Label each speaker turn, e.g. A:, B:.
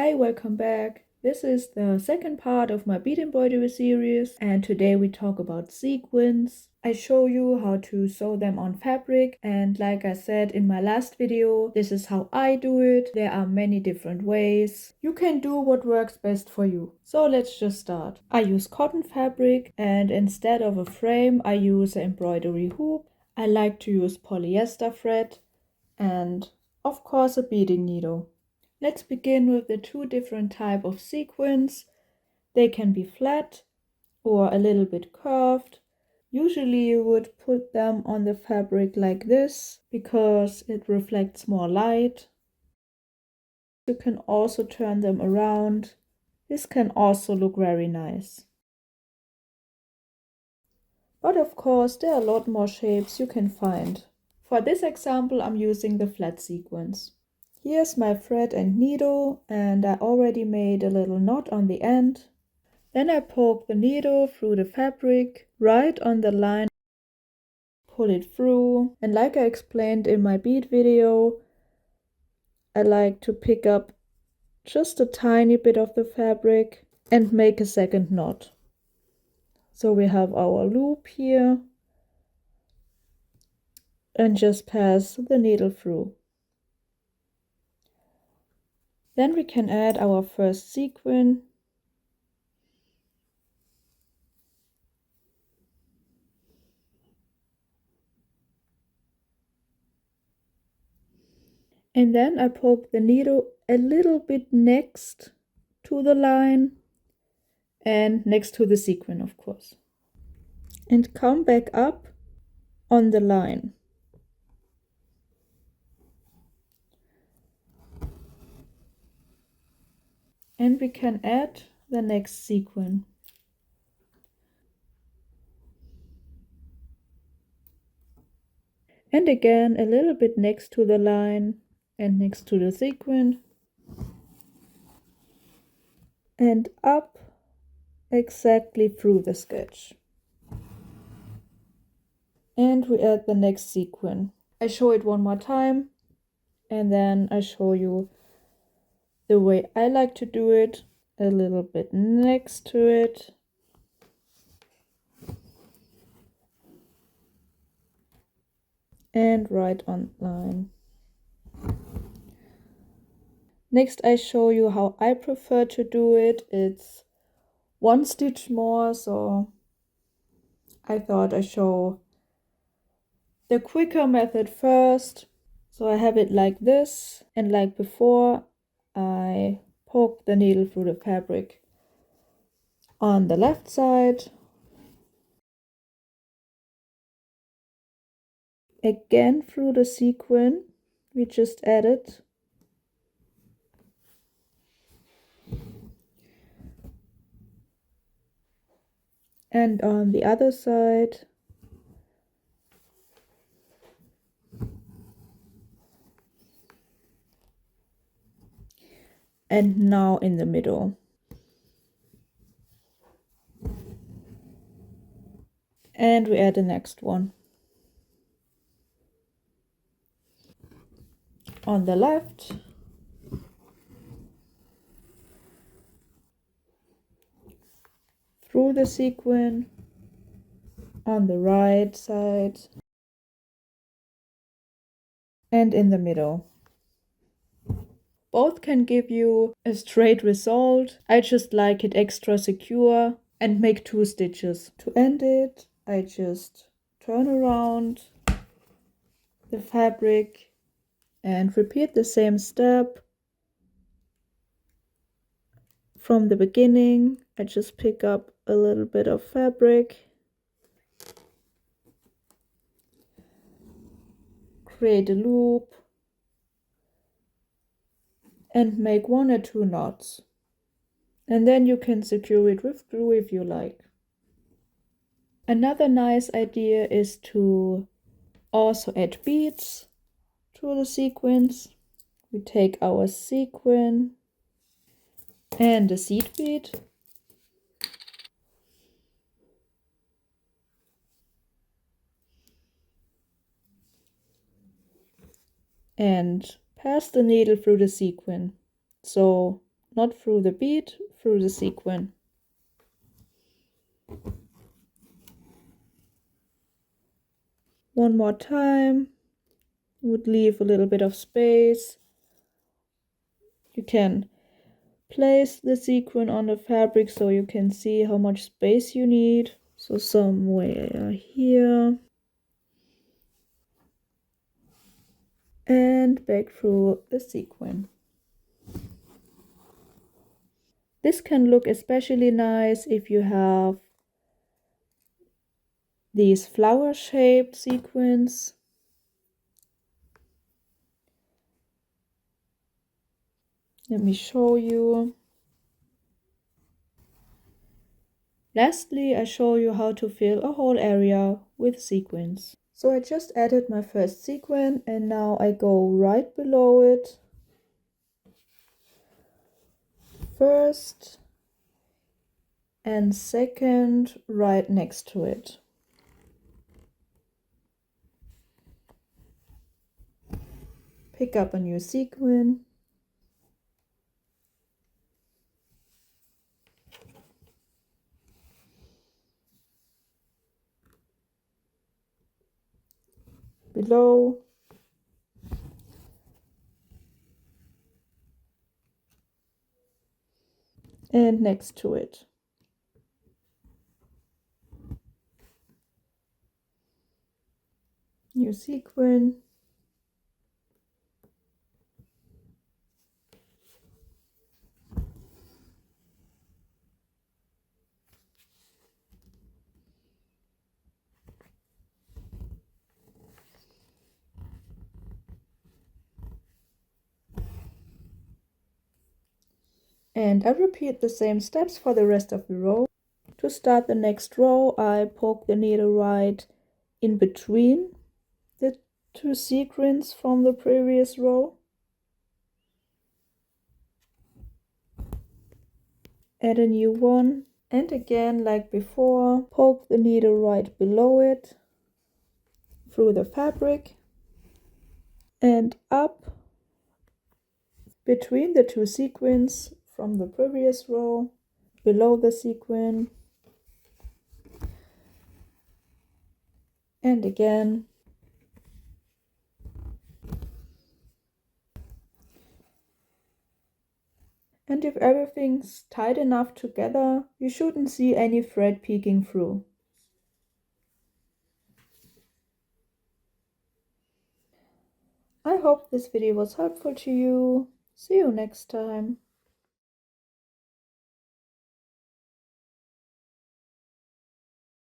A: Hi, welcome back. This is the second part of my bead embroidery series, and today we talk about sequins. I show you how to sew them on fabric, and like I said in my last video, this is how I do it. There are many different ways. You can do what works best for you. So let's just start. I use cotton fabric, and instead of a frame I use an embroidery hoop. I like to use polyester thread and of course a beading needle. Let's begin with the two different types of sequins. They can be flat or a little bit curved. Usually you would put them on the fabric like this because it reflects more light. You can also turn them around. This can also look very nice. But of course there are a lot more shapes you can find. For this example I'm using the flat sequins. Here's my thread and needle, and I already made a little knot on the end. Then I poke the needle through the fabric, right on the line, pull it through, and like I explained in my bead video, I like to pick up just a tiny bit of the fabric and make a second knot. So we have our loop here, and just pass the needle through. Then we can add our first sequin. And then I poke the needle a little bit next to the line and next to the sequin, of course, and come back up on the line. And we can add the next sequin. And again a little bit next to the line and next to the sequin. And up exactly through the sketch. And we add the next sequin. I show it one more time and then I show you the way I like to do it, a little bit next to it. And right on line. Next I show you how I prefer to do it. It's one stitch more, so I thought I show the quicker method first. So I have it like this, and like before I poke the needle through the fabric on the left side, again through the sequin we just added, and on the other side and now in the middle. And we add the next one. On the left, through the sequin, on the right side, and in the middle. Both can give you a straight result. I just like it extra secure and make 2 stitches. To end it, I just turn around the fabric and repeat the same step. From the beginning, I just pick up a little bit of fabric, create a loop, and make 1 or 2 knots. And then you can secure it with glue if you like. Another nice idea is to also add beads to the sequins. We take our sequin and a seed bead and pass the needle through the sequin. So not through the bead, through the sequin. One more time. Would leave a little bit of space. You can place the sequin on the fabric so you can see how much space you need. So somewhere here. And back through the sequin. This can look especially nice if you have these flower-shaped sequins. Let me show you. Lastly, I show you how to fill a whole area with sequins. So I just added my first sequin and now I go right below it. First and second right next to it. Pick up a new sequin. Below. And next to it. New sequin. And I repeat the same steps for the rest of the row. To start the next row, I poke the needle right in between the two sequins from the previous row. Add a new one. And again, like before, poke the needle right below it, through the fabric, and up between the two sequins from the previous row, below the sequin, and again. And if everything's tight enough together, you shouldn't see any thread peeking through. I hope this video was helpful to you. See you next time.